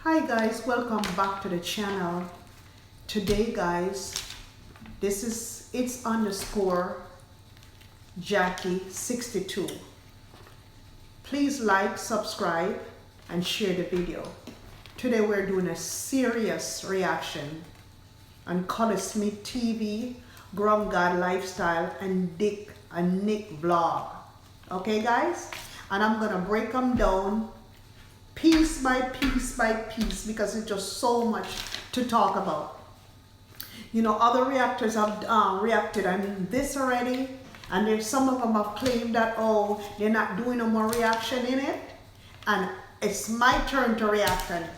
Hi guys, welcome back to the channel. Today guys, it's underscore Jackie 62. Please like, subscribe and share the video. Today we're doing a serious reaction on Color Smith TV, Grum God Lifestyle and Nick vlog. Okay guys, and I'm gonna break them down piece by piece by piece because it's just so much to talk about. You know, other reactors have reacted on this already, and there's some of them have claimed that, oh, they're not doing no more reaction in it, and it's my turn to react on it.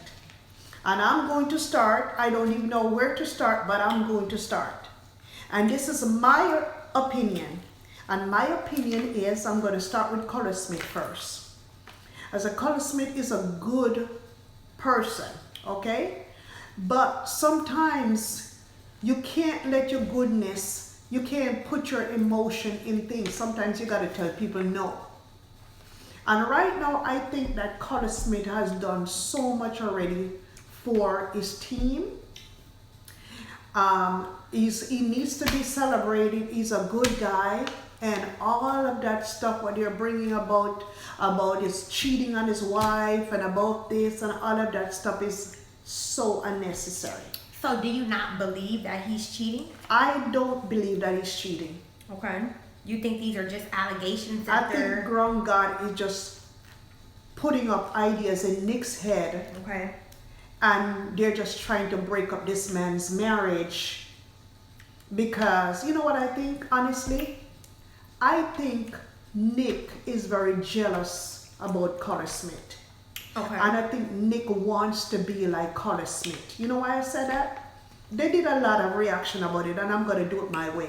And I'm going to start. I don't even know where to start, but I'm going to start. And this is my opinion. And my opinion is I'm going to start with Color Smith first. As a Color Smith is a good person, okay? But sometimes you can't let your goodness, you can't put your emotion in things. Sometimes you got to tell people no. And right now, I think that Color Smith has done so much already for his team. He needs to be celebrated. He's a good guy. And all of that stuff, what they're bringing about his cheating on his wife and about this and all of that stuff is so unnecessary. So do you not believe that he's cheating? I don't believe that he's cheating. Okay. You think these are just allegations I think Grum God is just putting up ideas in Nick's head. Okay. And they're just trying to break up this man's marriage. Because, you know what I think, honestly? I think Nick is very jealous about Color Smith. Okay. And I think Nick wants to be like Color Smith. You know why I said that? They did a lot of reaction about it, and I'm going to do it my way.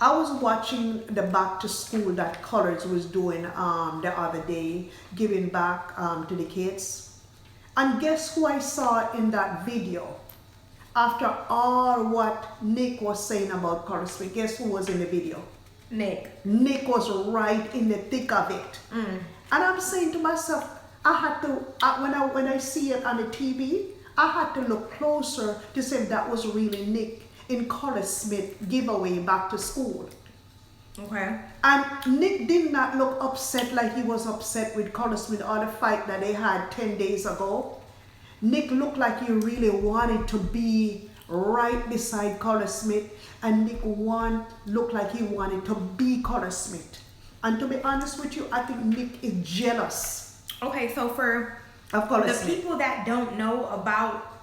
I was watching the back to school that Colors was doing the other day, giving back to the kids. And guess who I saw in that video? After all what Nick was saying about Color Smith, guess who was in the video? Nick. Nick was right in the thick of it. And I'm saying to myself, I had to, when I see it on the TV, I had to look closer to see if that was really Nick in Color Smith giveaway back to school. Okay. And Nick did not look upset like he was upset with Color Smith or the fight that they had 10 days ago. Nick looked like he really wanted to be right beside Color Smith, and Nick looked like he wanted to be Color Smith. And to be honest with you, I think Nick is jealous. Okay, so for the people that don't know about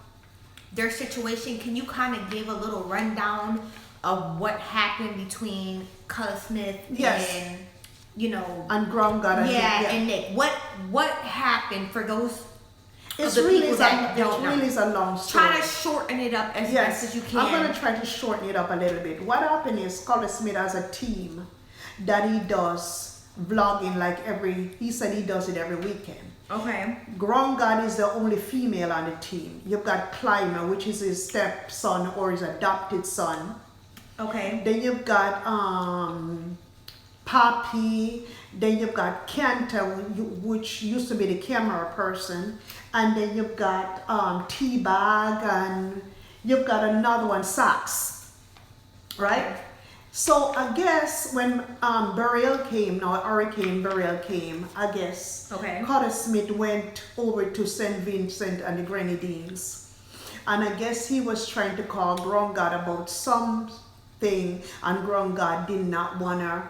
their situation, can you kind of give a little rundown of what happened between Color Smith and, you know, and Grum God and Nick? What happened for those? It's really a long story. Try to shorten it up as best as you can. I'm going to try to shorten it up a little bit. What happened is Color Smith has a team that he does vlogging he said he does it every weekend. Okay. Grum God is the only female on the team. You've got Clymer, which is his stepson or his adopted son. Okay. Then you've got Poppy. Then you've got Cant, which used to be the camera person. And then you've got T-Bag, and you've got another one, Sax. Right? So I guess when Hurricane Burial came, I guess Color Smith went over to St. Vincent and the Grenadines. And I guess he was trying to call Grum God about something, and Grum God did not want to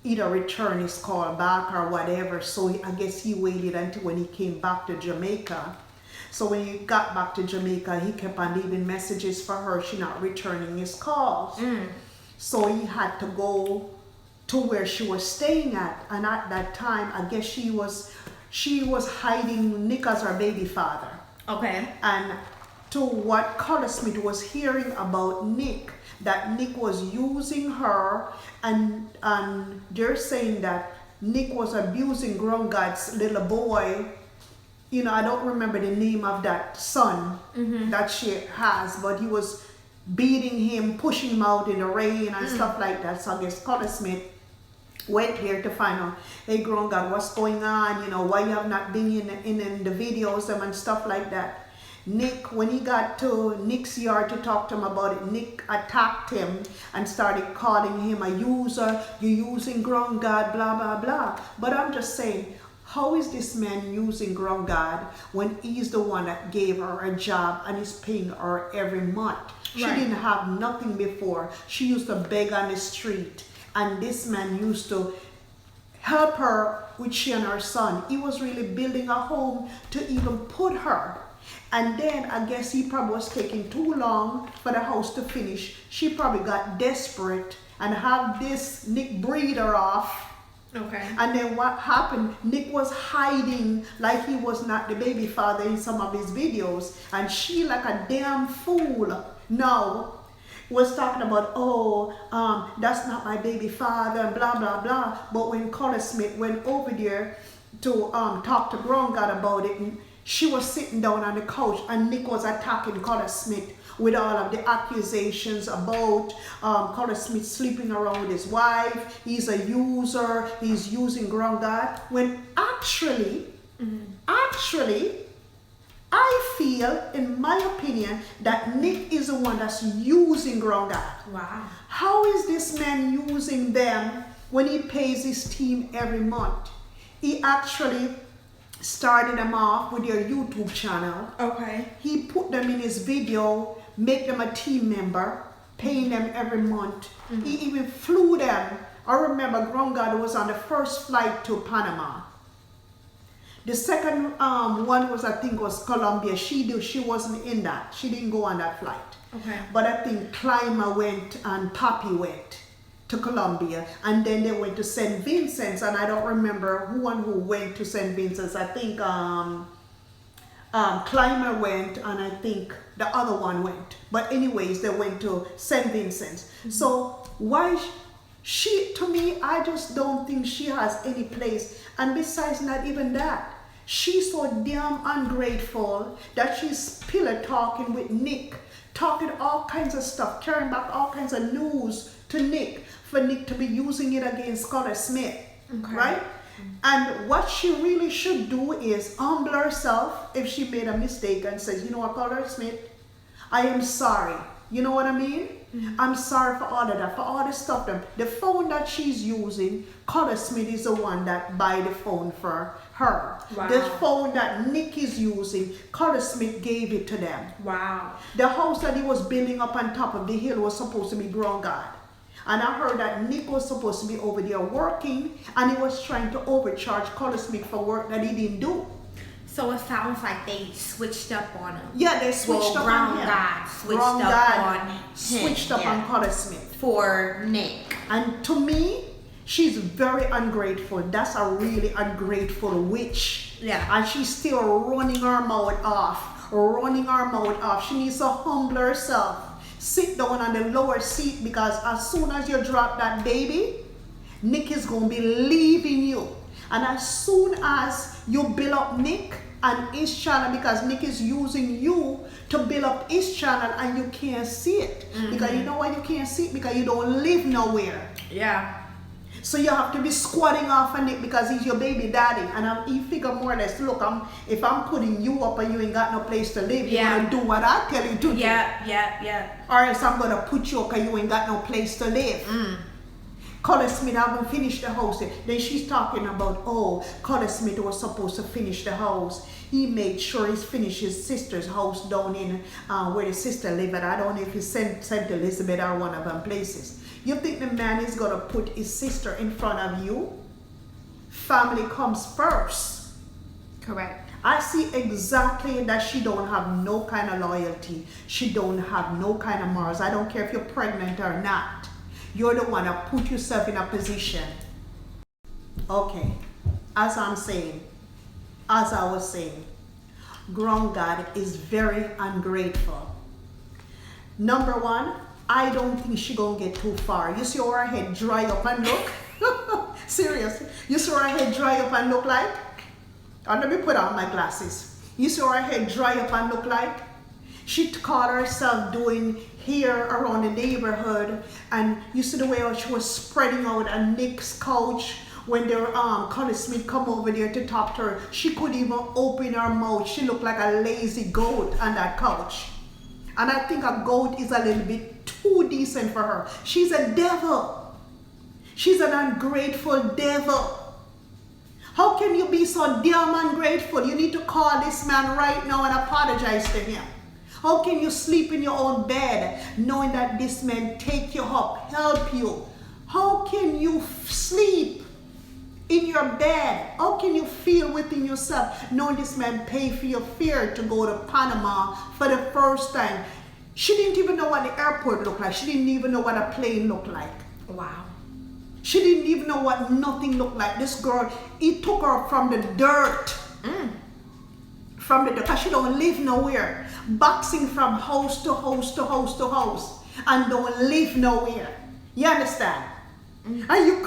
either return his call back or whatever. So I guess he waited until when he came back to Jamaica. So when he got back to Jamaica, he kept on leaving messages for her. She not returning his calls. So he had to go to where she was staying at. And at that time, I guess she was hiding Nick as her baby father. Okay. And to what Color Smith was hearing about Nick, that Nick was using her, and they're saying that Nick was abusing Grum God's little boy. You know, I don't remember the name of that son that she has, but he was beating him, pushing him out in the rain and stuff like that. So I guess Color Smith went there to find out, hey, grown God, what's going on? You know, why you have not been in the videos and stuff like that. Nick, when he got to Nick's yard to talk to him about it, Nick attacked him and started calling him a user. You're using grown God, blah, blah, blah. But I'm just saying, how is this man using grown God when he's the one that gave her a job and is paying her every month? She didn't have nothing before. She used to beg on the street. And this man used to help her with she and her son. He was really building a home to even put her. And then I guess he probably was taking too long for the house to finish. She probably got desperate and had this Nick breed her off. Okay. And then what happened? Nick was hiding like he was not the baby father in some of his videos. And she, like a damn fool, now was talking about, that's not my baby father and blah, blah, blah. But when Carla Smith went over there to talk to grown God about it, she was sitting down on the couch and Nick was attacking Carla Smith with all of the accusations about Carla Smith sleeping around with his wife. He's a user. He's using grown God. When actually, I feel, in my opinion, that Nick is the one that's using grown God. Wow. How is this man using them when he pays his team every month? He actually started them off with their YouTube channel. Okay. He put them in his video, make them a team member, paying them every month. He even flew them. I remember grown God was on the first flight to Panama. The second one was, I think, was Colombia. She wasn't in that. She didn't go on that flight. Okay. But I think Clymer went and Papi went to Colombia, and then they went to St. Vincent's, and I don't remember who went to St. Vincent's. I think Clymer went, and I think the other one went. But anyways, they went to St. Vincent's. So why she, to me, I just don't think she has any place. And besides, not even that, she's so damn ungrateful that she's pillar talking with Nick, talking all kinds of stuff, carrying back all kinds of news to Nick, for Nick to be using it against Carla Smith, right? And what she really should do is humble herself if she made a mistake and says, you know what, Carla Smith, I am sorry. You know what I mean? I'm sorry for all of that, for all the stuff. The phone that she's using, Carla Smith is the one that buy the phone for her. Wow. The phone that Nick is using, Carla Smith gave it to them. Wow. The house that he was building up on top of the hill was supposed to be grown God. And I heard that Nick was supposed to be over there working, and he was trying to overcharge Carla Smith for work that he didn't do. So it sounds like they switched up on him. Yeah, they switched up on him. God switched Grown up God on him. switched up on Carla Smith. For Nick. And to me, she's very ungrateful. That's a really ungrateful witch. Yeah. And she's still running her mouth off. She needs to humble herself. Sit down on the lower seat, because as soon as you drop that baby, Nick is going to be leaving you. And as soon as you build up Nick and his channel, because Nick is using you to build up his channel, and you can't see it. Because you know why you can't see it? Because you don't live nowhere. Yeah. So you have to be squatting off on it because he's your baby daddy. And he figure more or less, look, if I'm putting you up and you ain't got no place to live, you're going to do what I tell you to do. Yeah. Or else I'm going to put you up because you ain't got no place to live. Carla Smith haven't finished the house yet. Then she's talking about, Carla Smith was supposed to finish the house. He made sure he's finished his sister's house down in where the sister lived. But I don't know if he sent Elizabeth or one of them places. You think the man is going to put his sister in front of you? Family comes first. Correct. I see exactly that she don't have no kind of loyalty. She don't have no kind of morals. I don't care if you're pregnant or not. You're the one that put yourself in a position. Okay, as I was saying, grown God is very ungrateful. Number one, I don't think she gonna get too far. You see her head dry up and look? Seriously. You see her head dry up and look like? Let me put on my glasses. You see her head dry up and look like? She caught herself doing hair around the neighborhood, and you see the way how she was spreading out on Nick's couch when their Connie Smith come over there to talk to her. She couldn't even open her mouth. She looked like a lazy goat on that couch. And I think a goat is a little bit too decent for her. She's a devil. She's an ungrateful devil. How can you be so damn ungrateful? You need to call this man right now and apologize to him. How can you sleep in your own bed knowing that this man take you up, help you? How can you sleep in your bed? How can you feel within yourself knowing this man paid for your fare to go to Panama for the first time? She didn't even know what the airport looked like. She didn't even know what a plane looked like. Wow. She didn't even know what nothing looked like. This girl, he took her from the dirt. From the dirt, because she don't live nowhere. Boxing from house to house to house to house. And don't live nowhere. You understand? And you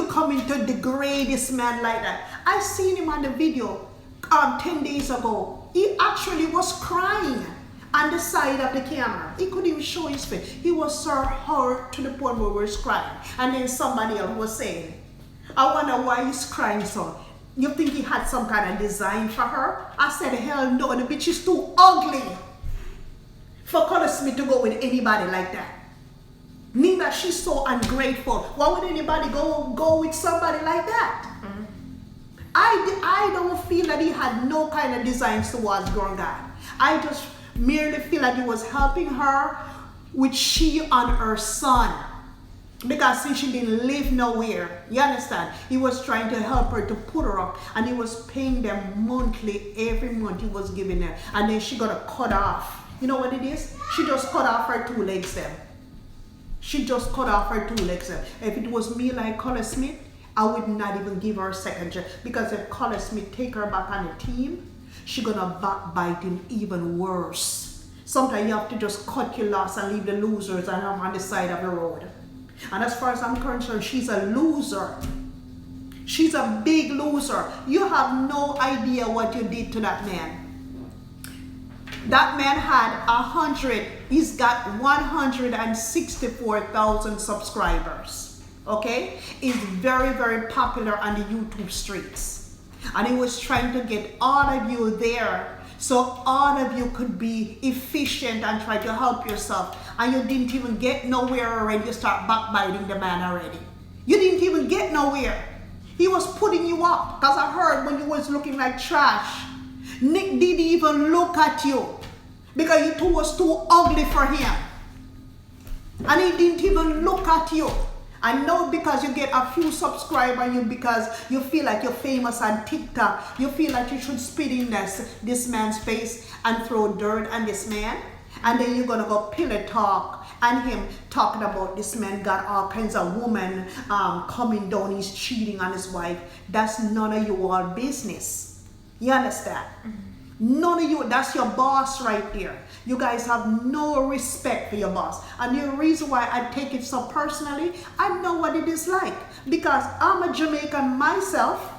coming to degrade this man like that. I seen him on the video 10 days ago. He actually was crying on the side of the camera. He couldn't even show his face. He was so hurt to the point where he was crying. And then somebody else was saying, I wonder why he's crying so. You think he had some kind of design for her? I said, hell no, the bitch is too ugly for Connie Smith to go with anybody like that. Neither she's so ungrateful. Why would anybody go with somebody like that? I don't feel that he had no kind of designs towards girl guy. I just merely feel that he was helping her with she and her son. Because since she didn't live nowhere, you understand? He was trying to help her to put her up, and he was paying them monthly. Every month he was giving her, and then she got to cut off. You know what it is? She just cut off her 2 legs then. She just cut off her 2 legs then. If it was me like Connie Smith, I would not even give her a second chance. Because if Connie Smith take her back on the team, she gonna backbite him even worse. Sometimes you have to just cut your loss and leave the losers and I'm on the side of the road. And as far as I'm concerned, she's a loser. She's a big loser. You have no idea what you did to that man. That man had 100, he's got 164,000 subscribers. Okay? He's very, very popular on the YouTube streets. And he was trying to get all of you there so all of you could be efficient and try to help yourself. And you didn't even get nowhere already. You start backbiting the man already. You didn't even get nowhere. He was putting you up. Because I heard when you was looking like trash, Nick didn't even look at you. Because you was too ugly for him. And he didn't even look at you. I know because you get a few subscribers, because you feel like you're famous on TikTok, you feel like you should spit in this man's face and throw dirt on this man. And then you're going to go pillow talk and him talking about this man got all kinds of women coming down, he's cheating on his wife. That's none of you all business. You understand? None of you, that's your boss right there. You guys have no respect for your boss. And the reason why I take it so personally, I know what it is like. Because I'm a Jamaican myself,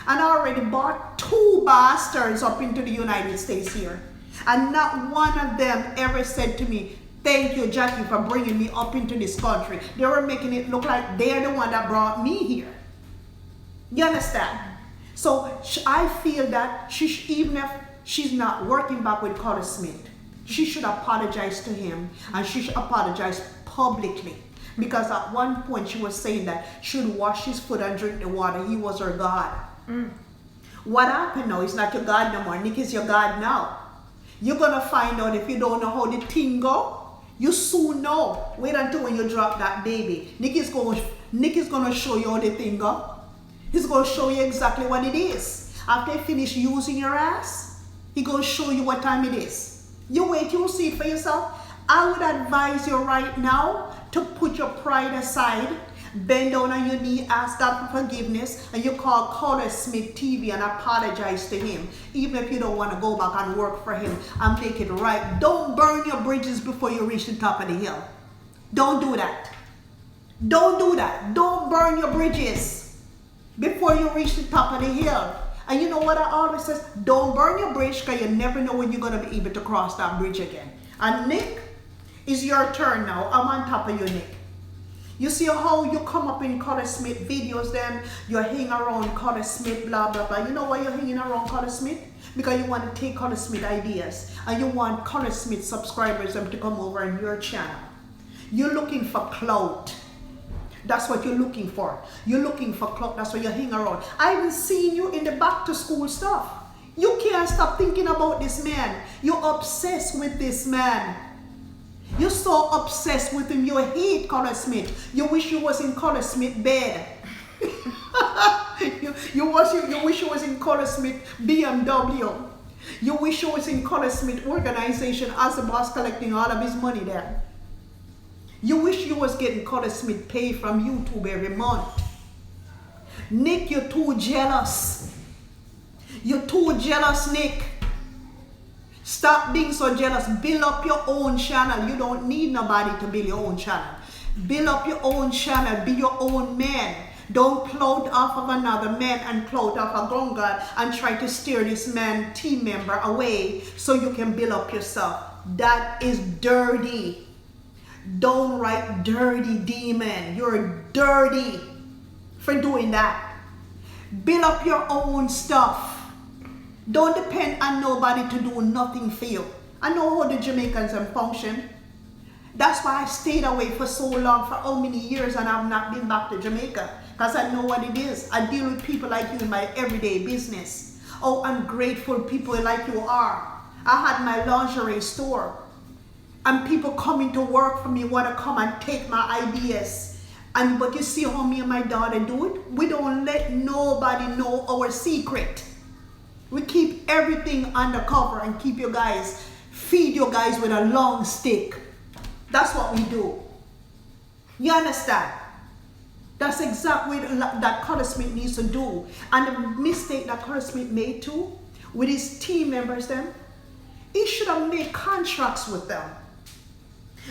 and I already bought 2 bastards up into the United States here. And not one of them ever said to me, thank you, Jackie, for bringing me up into this country. They were making it look like they're the one that brought me here. You understand? So I feel that even if she's not working back with Connie Smith, she should apologize to him, and she should apologize publicly. Because at one point she was saying that she would wash his foot and drink the water. He was her God. What happened now? He's not your God no more. Nick is your God now. You're going to find out if you don't know how the thing go. You soon know. Wait until when you drop that baby. Nick is going to show you how the thing go. He's going to show you exactly what it is. After you finish using your ass, he's going to show you what time it is. You wait, you'll see it for yourself. I would advise you right now to put your pride aside, bend down on your knee, ask God for forgiveness, and you call Connie Smith TV and apologize to him. Even if you don't want to go back and work for him and make it right. Don't burn your bridges before you reach the top of the hill. Don't do that. Don't do that. Don't burn your bridges before you reach the top of the hill. And you know what I always say? Don't burn your bridge, because you never know when you're going to be able to cross that bridge again. And Nick, it's your turn now. I'm on top of you, Nick. You see how you come up in Color Smith videos, then you hang around Color Smith, blah, blah, blah. You know why you're hanging around Color Smith? Because you want to take Color Smith ideas. And you want Color Smith subscribers to come over on your channel. You're looking for clout. That's what you're looking for. You're looking for clout. That's why you hang around. I haven't seen you in the back to school stuff. You can't stop thinking about this man. You're obsessed with this man. You're so obsessed with him. You hate Color Smith. You wish you was in Color Smith bed. you wish you was in Color Smith BMW. You wish you was in Color Smith organization as the boss collecting all of his money there. You wish you was getting Color Smith pay from YouTube every month. Nick, you're too jealous. You're too jealous, Nick. Stop being so jealous. Build up your own channel. You don't need nobody to build your own channel. Build up your own channel. Be your own man. Don't clout off of another man and clout off a grown God and try to steer this man, team member, away so you can build up yourself. That is dirty. Downright dirty demon. You're dirty for doing that. Build up your own stuff. Don't depend on nobody to do nothing for you. I know how the Jamaicans function. That's why I stayed away for so long, for how many years, and I've not been back to Jamaica. Because I know what it is. I deal with people like you in my everyday business. Oh, ungrateful people like you are. I had my lingerie store. And people coming to work for me want to come and take my ideas. But you see how me and my daughter do it? We don't let nobody know our secret. We keep everything undercover and keep you guys, feed you guys with a long stick. That's what we do. You understand? That's exactly what that Color Smith needs to do. And the mistake that Color Smith made too, with his team members then, he should have made contracts with them.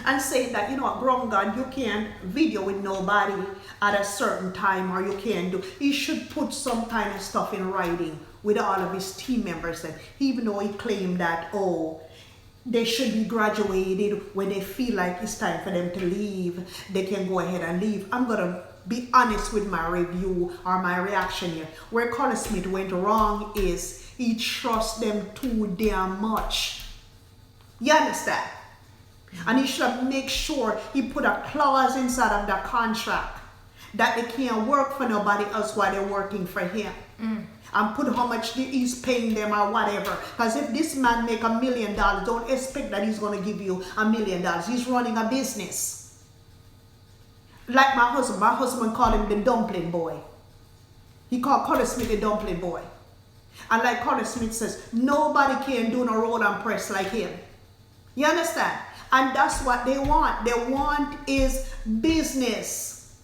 And saying that, you know what, grown God, you can't video with nobody at a certain time, or you can't do. He should put some kind of stuff in writing with all of his team members then, even though he claimed that, oh, they should be graduated when they feel like it's time for them to leave. They can go ahead and leave. I'm going to be honest with my review or my reaction here. Where Color Smith went wrong is he trusts them too damn much. You understand? And he should have made sure he put a clause inside of the contract that they can't work for nobody else while they're working for him. And put how much he's paying them or whatever. Because if this man make $1 million, don't expect that he's going to give you $1 million. He's running a business. Like my husband called him the dumpling boy. He called Color Smith the dumpling boy. And like Color Smith says, nobody can do no roll and press like him. You understand? And that's what they want. They want is business.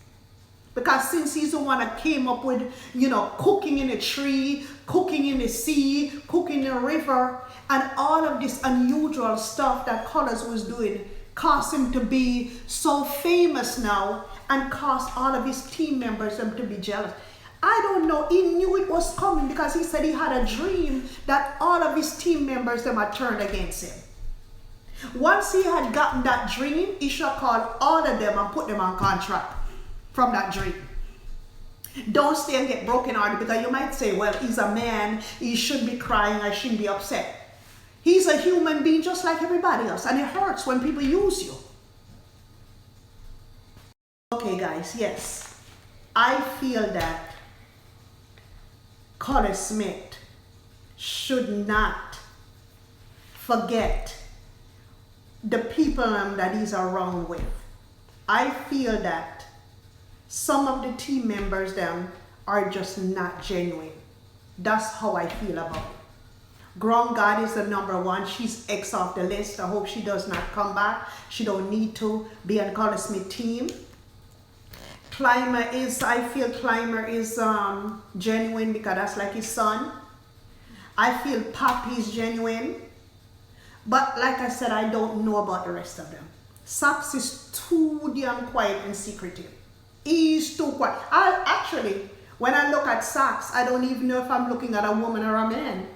Because since he's the one that came up with, you know, cooking in a tree, cooking in the sea, cooking in a river, and all of this unusual stuff that Colors was doing caused him to be so famous now and caused all of his team members them to be jealous. I don't know. He knew it was coming because he said he had a dream that all of his team members them had turned against him. Once he had gotten that dream, he should have called all of them and put them on contract from that dream. Don't stay and get broken hearted, because you might say, well, he's a man, he should be crying, I shouldn't be upset. He's a human being just like everybody else, and it hurts when people use you. Okay guys, yes, I feel that Color Smith should not forget the people that he's around with. I feel that some of the team members them are just not genuine. That's how I feel about it. Grown God is the #1. She's X off the list. I hope she does not come back. She don't need to be on Color Smith team. Clymer is, I feel Clymer is genuine because that's like his son. I feel Poppy is genuine. But like I said, I don't know about the rest of them. Saps is too damn quiet and secretive. He's too quiet. Actually, When I look at Sax, I don't even know if I'm looking at a woman or a man.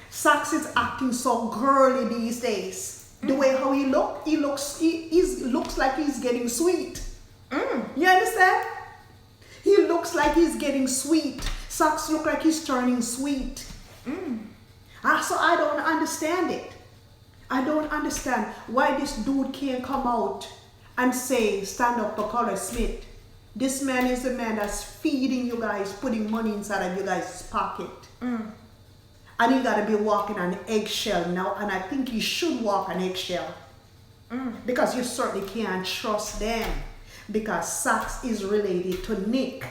Sax is acting so girly these days. The way how he looks like he's getting sweet. You understand? He looks like he's getting sweet. Sax look like he's turning sweet. So I don't understand it. I don't understand why this dude can't come out and say, stand up for Color Smith. This man is the man that's feeding you guys, putting money inside of you guys' pocket. And he got to be walking on eggshell now. And I think he should walk on eggshell. Because you certainly can't trust them. Because Sax is related to Nick.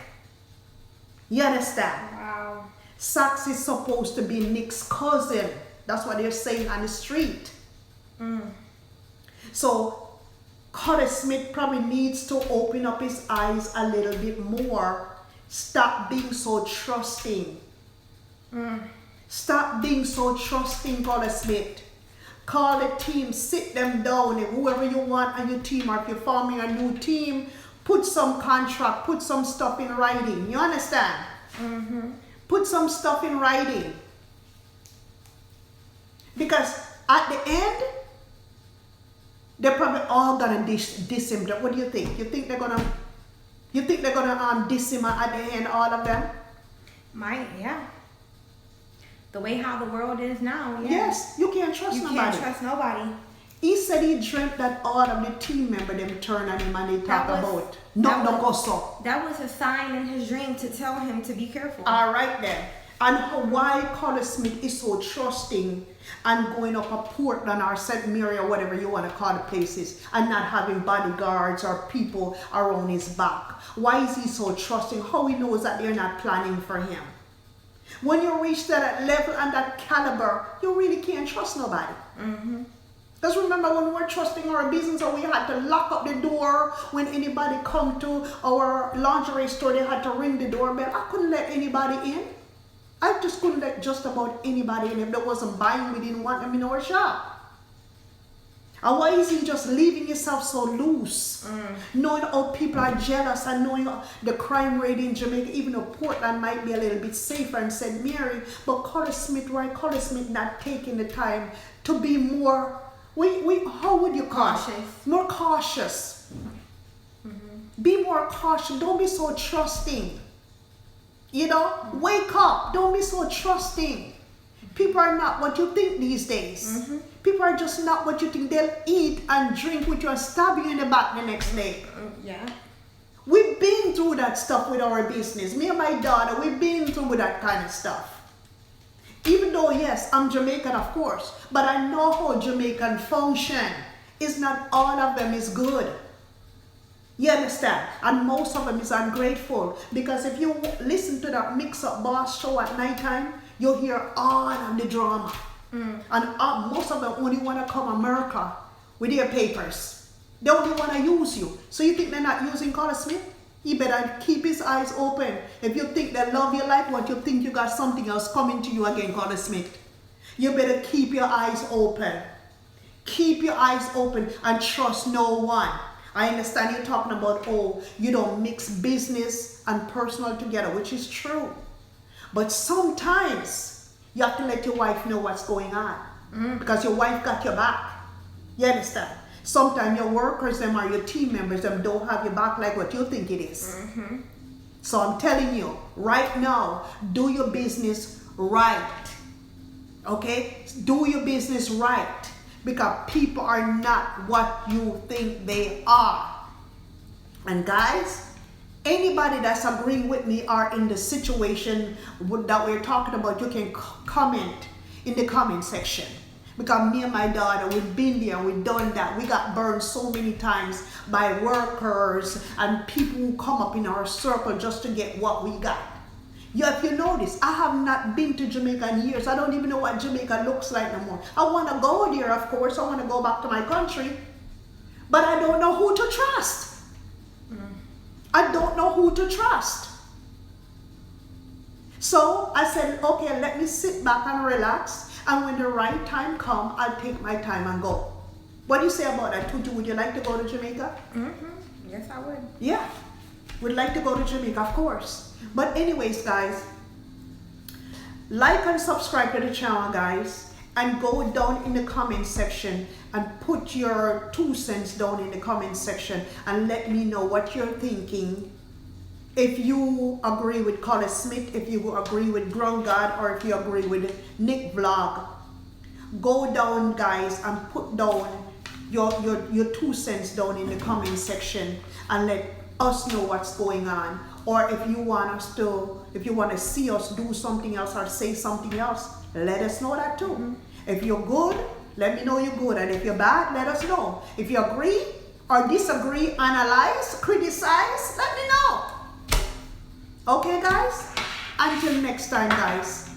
You understand? Wow. Sax is supposed to be Nick's cousin. That's what they're saying on the street. So Color Smith probably needs to open up his eyes a little bit more. Stop being so trusting. Stop being so trusting, Color Smith. Call the team, sit them down, and whoever you want on your team, or if you're forming a new team, put some contract, put some stuff in writing. You understand? Put some stuff in writing. Because at the end, they're probably all gonna diss him. What do you think? You think they're gonna diss him at the end, all of them? Yeah. The way how the world is now, yeah. Yes, you can't trust nobody. You can't trust nobody. He said he dreamt that all of the team members them turn on him and they talk about no go so. That was a sign in his dream to tell him to be careful. All right then. And why Color Smith is so trusting and going up a Portland or St. Mary or whatever you want to call the places and not having bodyguards or people around his back. Why is he so trusting? How he knows that they're not planning for him? When you reach that level and that caliber, you really can't trust nobody. Because remember when we were trusting our business, or we had to lock up the door when anybody come to our lingerie store, they had to ring the doorbell. I couldn't let anybody in. I just couldn't let just about anybody in. If they wasn't buying, we didn't want them in our shop. And why is he just leaving himself so loose? Knowing how people are jealous and knowing the crime rate in Jamaica, even though Portland might be a little bit safer and St. Mary, but Color Smith, right? Color Smith not taking the time to be more, how would you call it? More cautious. Be more cautious. Don't be so trusting. You know, wake up. Don't be so trusting. People are not what you think these days. People are just not what you think. They'll eat and drink with you and stab you in the back the next day. Yeah. We've been through that stuff with our business. Me and my daughter, we've been through that kind of stuff. Even though, yes, I'm Jamaican, of course, but I know how Jamaican function. It's not all of them is good. You understand? And most of them is ungrateful. Because if you listen to that Mix-Up Boss show at nighttime, you'll hear all of the drama. And most of them only want to come America with their papers. They only want to use you. So you think they're not using Color Smith? He better keep his eyes open. If you think they love you like what, you think you got something else coming to you again, Color Smith. You better keep your eyes open. Keep your eyes open and trust no one. I understand you're talking about, oh, you don't mix business and personal together, which is true. But sometimes you have to let your wife know what's going on. Because your wife got your back. You understand? Sometimes your workers, them or your team members, them don't have your back like what you think it is. So I'm telling you, right now, do your business right. Okay? Do your business right. Because people are not what you think they are. And guys, anybody that's agreeing with me or in the situation that we're talking about, you can comment in the comment section. Because me and my daughter, we've been there, we've done that. We got burned so many times by workers and people who come up in our circle just to get what we got. Yeah, if you notice, I have not been to Jamaica in years. I don't even know what Jamaica looks like no more. I want to go there, of course. I want to go back to my country. But I don't know who to trust. I don't know who to trust. So I said, okay, let me sit back and relax. And when the right time comes, I'll take my time and go. What do you say about that, Tutu? Would you like to go to Jamaica? Yes, I would. Yeah. Would like to go to Jamaica, of course. But anyways, guys, like and subscribe to the channel, guys, and go down in the comment section and put your 2 cents down in the comment section and let me know what you're thinking. If you agree with Colin Smith, if you agree with Ground God, or if you agree with Nick Vlog, go down, guys, and put down your 2 cents down in the comment section and let us know what's going on. Or if you want to see us do something else or say something else, let us know that too. If you're good, let me know you're good. And if you're bad, let us know. If you agree or disagree, analyze, criticize, let me know. Okay, guys? Until next time, guys.